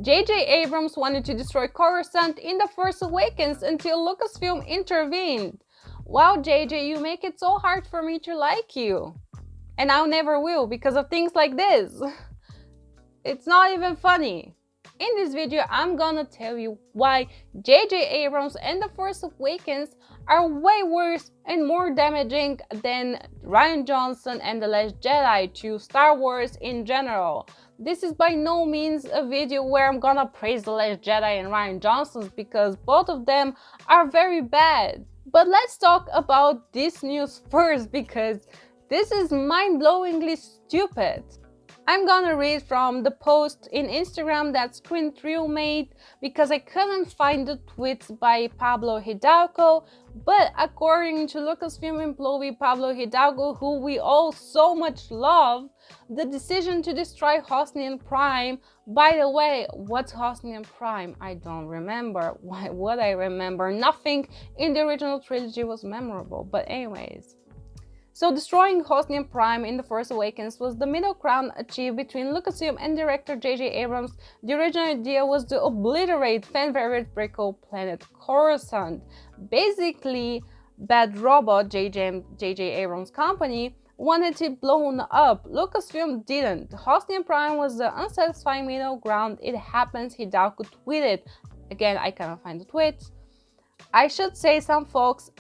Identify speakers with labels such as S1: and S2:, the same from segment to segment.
S1: J.J. Abrams wanted to destroy Coruscant in The Force Awakens until Lucasfilm intervened. Wow, JJ, you make it so hard for me to like you. And I never will because of things like this. It's not even funny. In this video, I'm gonna tell you why J.J. Abrams and The Force Awakens are way worse and more damaging than Rian Johnson and The Last Jedi to Star Wars in general. This is by no means a video where I'm gonna praise The Last Jedi and Rian Johnson because both of them are very bad. But let's talk about this news first because this is mind-blowingly stupid. I'm gonna read from the post in Instagram that Screen Thrill made because I couldn't find the tweets by Pablo Hidalgo, but according to Lucasfilm employee Pablo Hidalgo, who we all so much love, the decision to destroy Hosnian Prime. By the way, what's Hosnian Prime? I don't remember. Why would I remember? Nothing in the original trilogy was memorable, but anyways. So destroying Hosnian Prime in The Force Awakens was the middle ground achieved between Lucasfilm and director J.J. Abrams. The original idea was to obliterate fan-favorite prequel planet Coruscant. Basically, Bad Robot, J.J. Abrams' company, wanted it blown up. Lucasfilm didn't. Hosnian Prime was the unsatisfying middle ground. It happens, Hidalgo tweeted. Again, I cannot find the tweet. I should say some folks,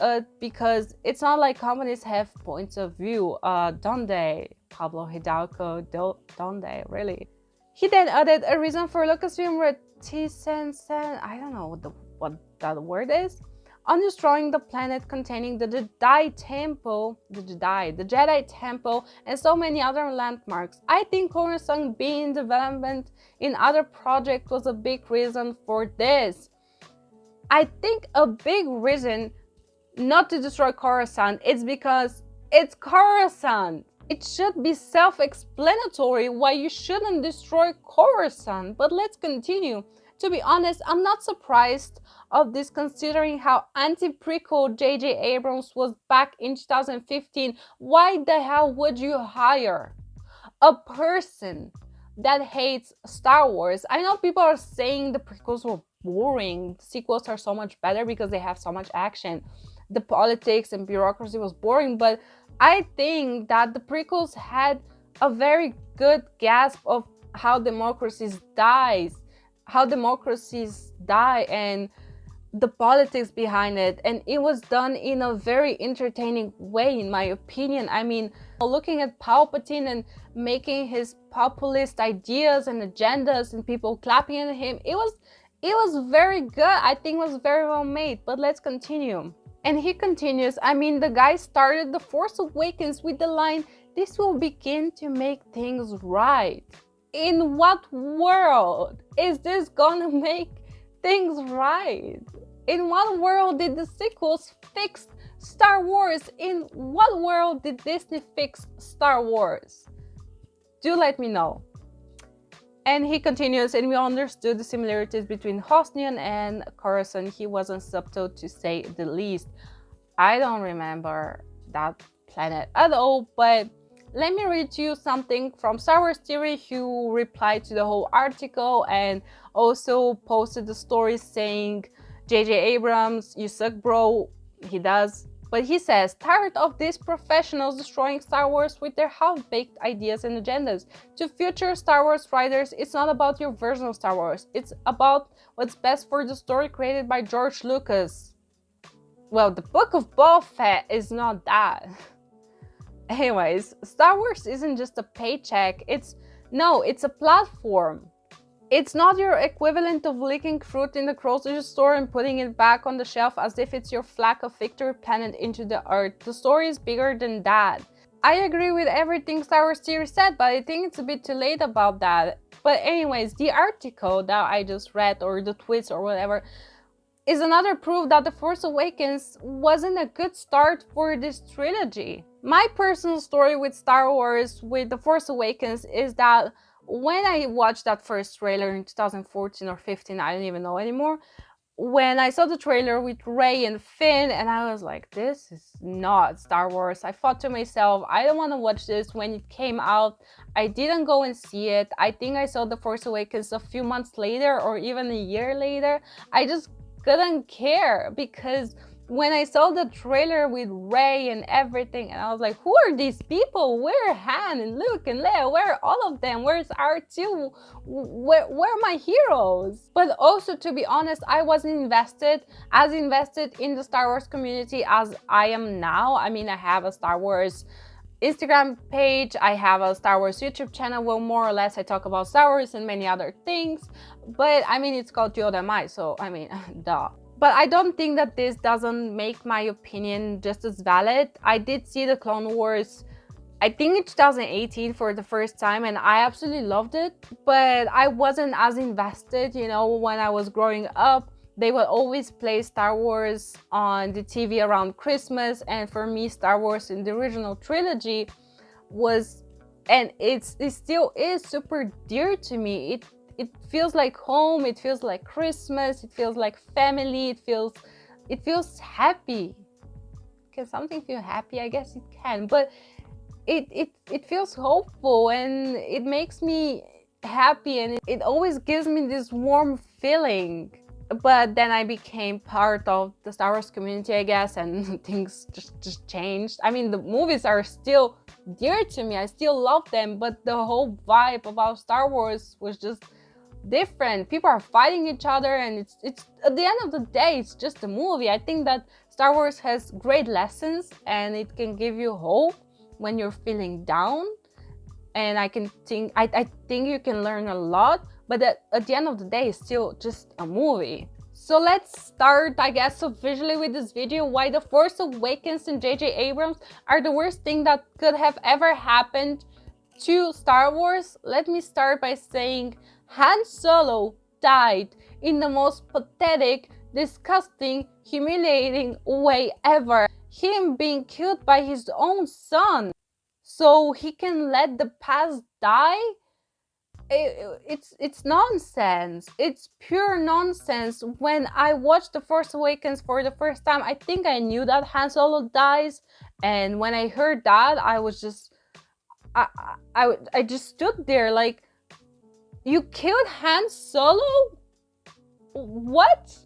S1: because it's not like companies have points of view, don't they? Pablo Hidalgo, don't they? Really? He then added a reason for Lucasfilm reticence, I don't know what that word is, on destroying the planet containing the Jedi Temple, the Jedi Temple, and so many other landmarks. I think Coruscant being in development in other projects was a big reason for this. I think a big reason not to destroy Coruscant is because it's Coruscant. It should be self-explanatory why you shouldn't destroy Coruscant, but let's continue. To be honest, I'm not surprised of this considering how anti-prequel J.J. Abrams was back in 2015. Why the hell would you hire a person that hates Star Wars? I know people are saying the prequels were boring. Sequels are so much better because they have so much action. The politics and bureaucracy was boring, but I think that the prequels had a very good grasp of how democracies die and the politics behind it, and it was done in a very entertaining way, in my opinion. I mean, looking at Palpatine and making his populist ideas and agendas and people clapping at him, it was very good. I think it was very well made, but let's continue. And he continues, I mean, the guy started The Force Awakens with the line, "This will begin to make things right." In what world is this gonna make things right? In what world did the sequels fix Star Wars? In what world did Disney fix Star Wars? Do let me know. And he continues, and we understood the similarities between Hosnian and Coruscant. He wasn't subtle, to say the least. I don't remember that planet at all, but let me read to you something from Star Wars Theory, who replied to the whole article and also posted the story saying, J.J. Abrams, you suck, bro. He does. But he says, tired of these professionals destroying Star Wars with their half-baked ideas and agendas. To future Star Wars writers, it's not about your version of Star Wars. It's about what's best for the story created by George Lucas. Well, the Book of Boba Fett is not that. Anyways, Star Wars isn't just a paycheck. It's a platform. It's not your equivalent of licking fruit in the grocery store and putting it back on the shelf as if it's your flag of victory planted into the earth. The story is bigger than that. I agree with everything Star Wars Theory said, but I think it's a bit too late about that. But anyways, the article that I just read, or the tweets or whatever, is another proof that The Force Awakens wasn't a good start for this trilogy. My personal story with Star Wars with The Force Awakens is that when I watched that first trailer in 2014 or 15, I don't even know anymore, when I saw the trailer with Rey and Finn, and I was like, this is not Star Wars. I thought to myself, I don't want to watch this. When it came out, I didn't go and see it. I think I saw The Force Awakens a few months later or even a year later. I just couldn't care, because when I saw the trailer with Rey and everything, and I was like, who are these people? Where are Han and Luke and Leia? Where are all of them? Where's R2? Where are my heroes? But also, to be honest, I wasn't as invested in the Star Wars community as I am now. I mean, I have a Star Wars Instagram page, I have a Star Wars YouTube channel where more or less I talk about Star Wars and many other things. But I mean, it's called Yoda, so I mean, duh. But I don't think that this doesn't make my opinion just as valid. I did see the Clone Wars, I think in 2018 for the first time, and I absolutely loved it. But I wasn't as invested, you know, when I was growing up. They would always play Star Wars on the TV around Christmas. And for me, Star Wars in the original trilogy was, and it still is, super dear to me. It feels like home, it feels like Christmas, it feels like family, it feels happy. Can something feel happy? I guess it can, but it feels hopeful, and it makes me happy, and it always gives me this warm feeling. But then I became part of the Star Wars community, I guess, and things just changed. I mean, the movies are still dear to me, I still love them, but the whole vibe about Star Wars was just different. People are fighting each other, and it's at the end of the day, it's just a movie. I think that Star Wars has great lessons, and it can give you hope when you're feeling down, and I think you can learn a lot, but at the end of the day, it's still just a movie. So let's start, I guess, officially with this video, why The Force Awakens and J.J. Abrams are the worst thing that could have ever happened to Star Wars. Let me start by saying Han Solo died in the most pathetic, disgusting, humiliating way ever. Him being killed by his own son so he can let the past die? It's nonsense. It's pure nonsense. When I watched The Force Awakens for the first time, I think I knew that Han Solo dies, and when I heard that, I was just I just stood there like, you killed Han Solo? What?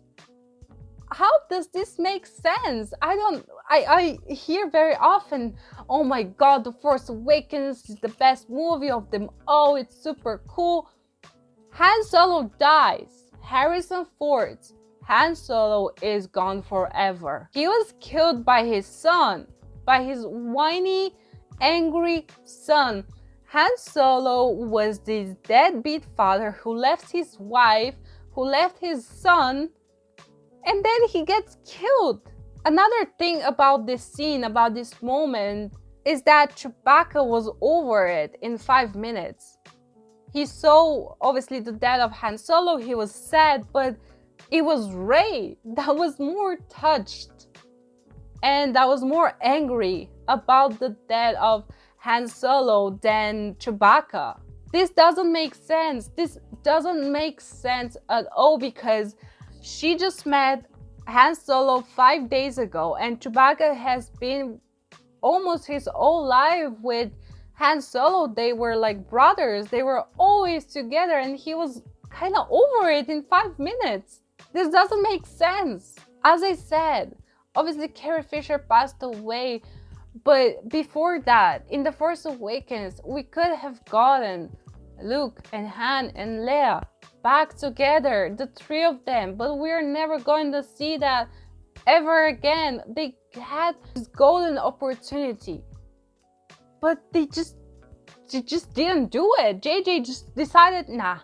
S1: How does this make sense? I hear very often, oh my god, The Force Awakens is the best movie of them all, it's super cool. Han Solo dies. Harrison Ford's Han Solo is gone forever. He was killed by his son, by his whiny, angry son. Han Solo was this deadbeat father who left his wife, who left his son, and then he gets killed. Another thing about this scene, about this moment, is that Chewbacca was over it in 5 minutes. He saw, obviously, the death of Han Solo, he was sad, but it was Rey that was more touched and that was more angry about the death of Han Solo than Chewbacca. This doesn't make sense. This doesn't make sense at all, because she just met Han Solo 5 days ago, and Chewbacca has been almost his whole life with Han Solo. They were like brothers. They were always together, and he was kind of over it in 5 minutes. This doesn't make sense. As I said, obviously Carrie Fisher passed away, but before that, in The Force Awakens, we could have gotten Luke and Han and Leia back together, the three of them, but we're never going to see that ever again. They had this golden opportunity, but they just didn't do it. JJ just decided, nah,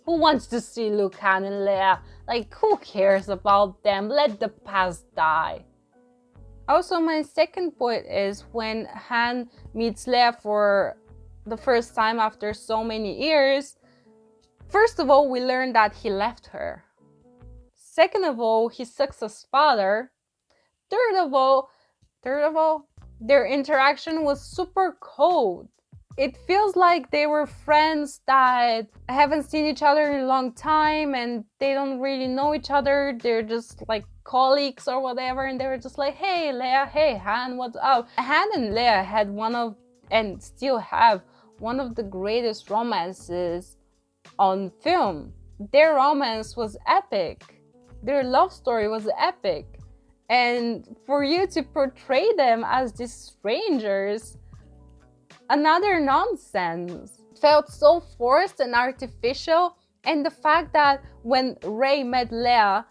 S1: who wants to see Luke, Han, and Leia? Like, who cares about them? Let the past die. Also, my second point is when Han meets Leia for the first time after so many years. First of all, we learn that he left her. Second of all, he sucks as father. Third of all, their interaction was super cold. It feels like they were friends that haven't seen each other in a long time and they don't really know each other. They're just like colleagues or whatever, and they were just like, hey Leia, hey Han, what's up? Han and Leia had one of, and still have, one of the greatest romances on film. Their romance was epic. Their love story was epic. And for you to portray them as these strangers, another nonsense. It felt so forced and artificial, and the fact that when Rey met Leia,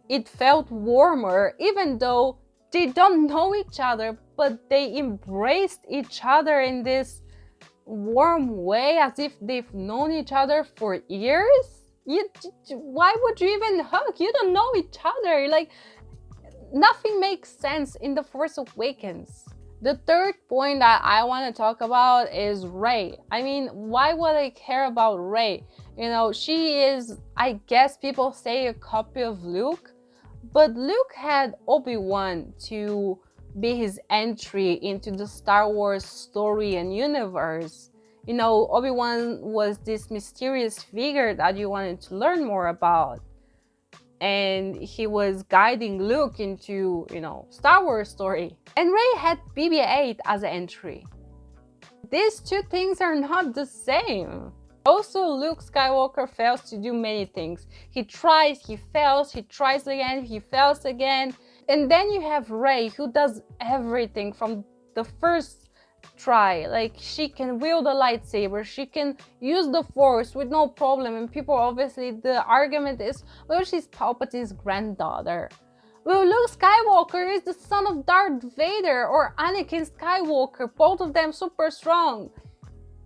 S1: it felt warmer, even though they don't know each other, but they embraced each other in this warm way as if they've known each other for years. Why would you even hug? You don't know each other. Like, nothing makes sense in The Force Awakens. The third point that I want to talk about is Rey. I mean, why would I care about Rey? You know, she is, I guess people say, a copy of Luke, but Luke had Obi-Wan to be his entry into the Star Wars story and universe. You know, Obi-Wan was this mysterious figure that you wanted to learn more about. And he was guiding Luke into, you know, Star Wars story. And Rey had BB-8 as an entry. These two things are not the same. Also, Luke Skywalker fails to do many things. He tries, he fails, he tries again, he fails again. And then you have Rey, who does everything from the first try. Like, she can wield a lightsaber, she can use the Force with no problem, and people, obviously the argument is, well, she's Palpatine's granddaughter. Well, Luke Skywalker is the son of Darth Vader or Anakin Skywalker, both of them super strong.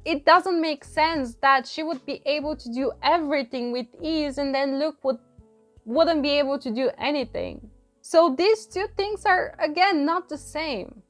S1: It doesn't make sense that she would be able to do everything with ease and then Luke wouldn't be able to do anything. So these two things are, again, not the same.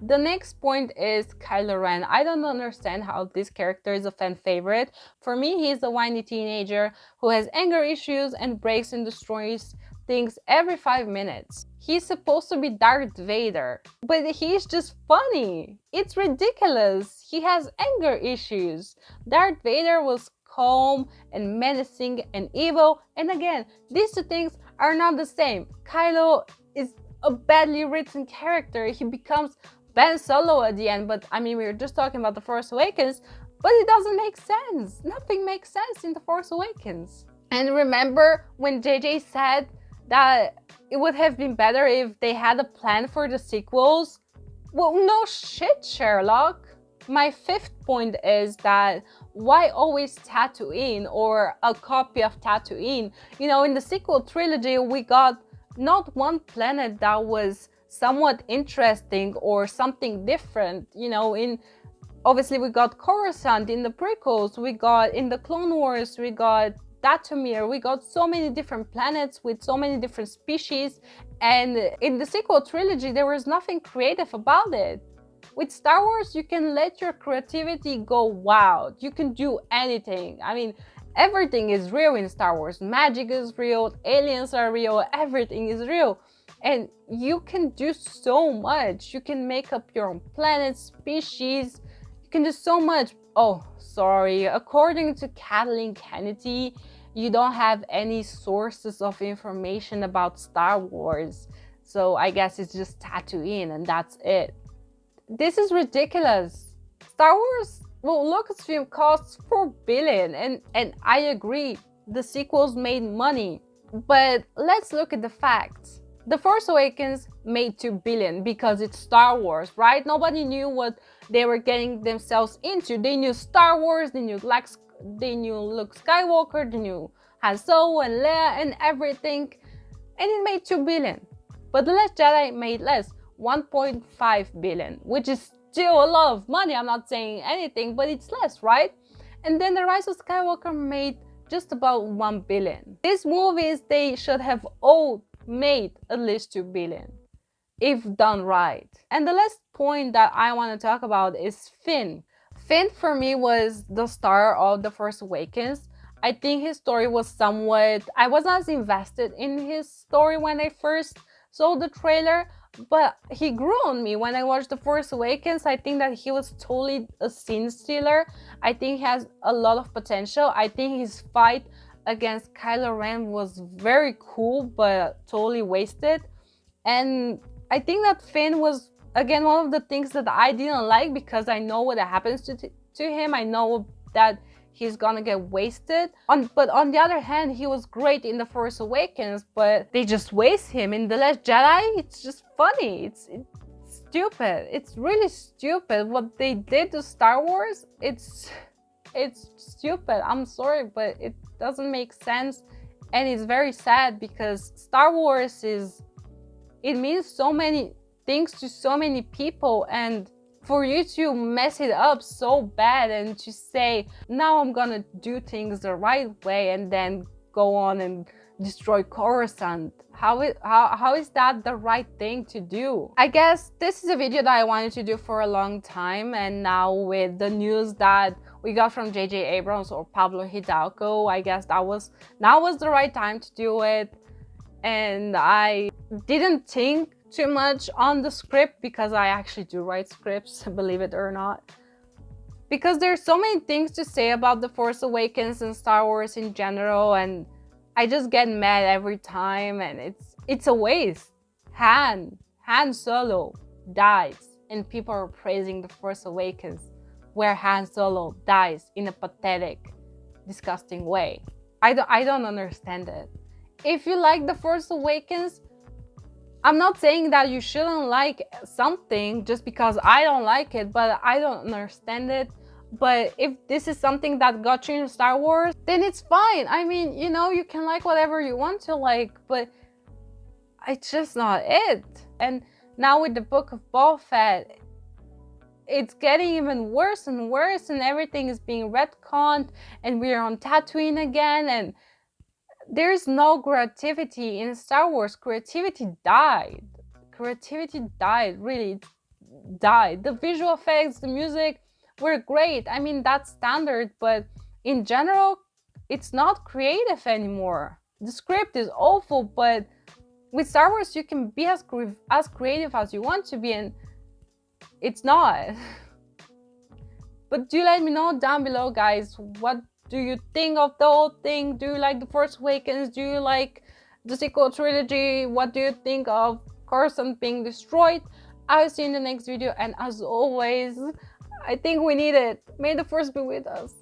S1: The next point is Kylo Ren. I don't understand how this character is a fan favorite. For me, he's a whiny teenager who has anger issues and breaks and destroys things every 5 minutes. He's supposed to be Darth Vader, but he's just funny. It's ridiculous. He has anger issues. Darth Vader was calm and menacing and evil, and again, these two things are not the same. Kylo is a badly written character. He becomes Ben Solo at the end, but I mean, we were just talking about The Force Awakens, but it doesn't make sense. Nothing makes sense in The Force Awakens. And remember when JJ said that it would have been better if they had a plan for the sequels? Well, no shit, Sherlock. My fifth point is that why always Tatooine or a copy of Tatooine? You know, in the sequel trilogy, we got not one planet that was somewhat interesting or something different. You know, obviously we got Coruscant in the prequels, we got in the Clone Wars, we got Dathomir, we got so many different planets with so many different species, and in the sequel trilogy there was nothing creative about it. With Star Wars, you can let your creativity go wild. You can do anything. I mean, everything is real in Star Wars. Magic is real, aliens are real, everything is real. And you can do so much. You can make up your own planet, species. You can do so much. Oh, sorry. According to Kathleen Kennedy, you don't have any sources of information about Star Wars. So I guess it's just Tatooine and that's it. This is ridiculous. Star Wars, well, Lucasfilm costs $4 billion, and I agree, the sequels made money. But let's look at the facts. The Force Awakens made $2 billion because it's Star Wars, right? Nobody knew what they were getting themselves into. They knew Star Wars, they knew Luke Skywalker, they knew Han Solo and Leia and everything, and it made $2 billion. But The Last Jedi made less, $1.5 billion, which is still a lot of money. I'm not saying anything, but it's less, right? And then The Rise of Skywalker made just about $1 billion. These movies, they should have all made at least $2 billion if done right. And the last point that I want to talk about is Finn. Finn for me was the star of The Force Awakens. I think his story was somewhat, I was not as invested in his story when I first saw the trailer, but he grew on me when I watched The Force Awakens. I think that he was totally a scene stealer. I think he has a lot of potential. I think his fight against Kylo Ren was very cool, but totally wasted. And I think that Finn was, again, one of the things that I didn't like, because I know what happens to him. I know that he's gonna get wasted. But on the other hand, he was great in The Force Awakens, but they just waste him. In The Last Jedi, it's just funny. It's stupid. It's really stupid what they did to Star Wars. It's stupid. I'm sorry, but it doesn't make sense. And it's very sad, because Star Wars it means so many things to so many people, and for you to mess it up so bad and to say, now I'm gonna do things the right way, and then go on and destroy Coruscant. How is that the right thing to do? I guess this is a video that I wanted to do for a long time, and now with the news that we got from J.J. Abrams or Pablo Hidalgo, I guess now was the right time to do it. And I didn't think too much on the script, because I actually do write scripts, believe it or not, because there's so many things to say about The Force Awakens and Star Wars in general, and I just get mad every time, and it's a waste. Han Solo dies and people are praising The Force Awakens, where Han Solo dies in a pathetic, disgusting way. I don't understand it. If you like The Force Awakens, I'm not saying that you shouldn't like something just because I don't like it, but I don't understand it. But if this is something that got you into Star Wars, then it's fine. I mean, you know, you can like whatever you want to like, but it's just not it. And now with the Book of Boba Fett, it's getting even worse and worse, and everything is being retconned, and we're on Tatooine again, and there's no creativity in Star Wars. Creativity died. Creativity died, really died. The visual effects, the music were great. I mean, that's standard, but in general, it's not creative anymore. The script is awful, but with Star Wars, you can be as creative as you want to be, and it's not. But do let me know down below, guys, what do you think of the whole thing? Do you like The Force Awakens? Do you like the sequel trilogy? What do you think of Coruscant being destroyed? I'll see you in the next video, and as always, I think we need it. May the Force be with us.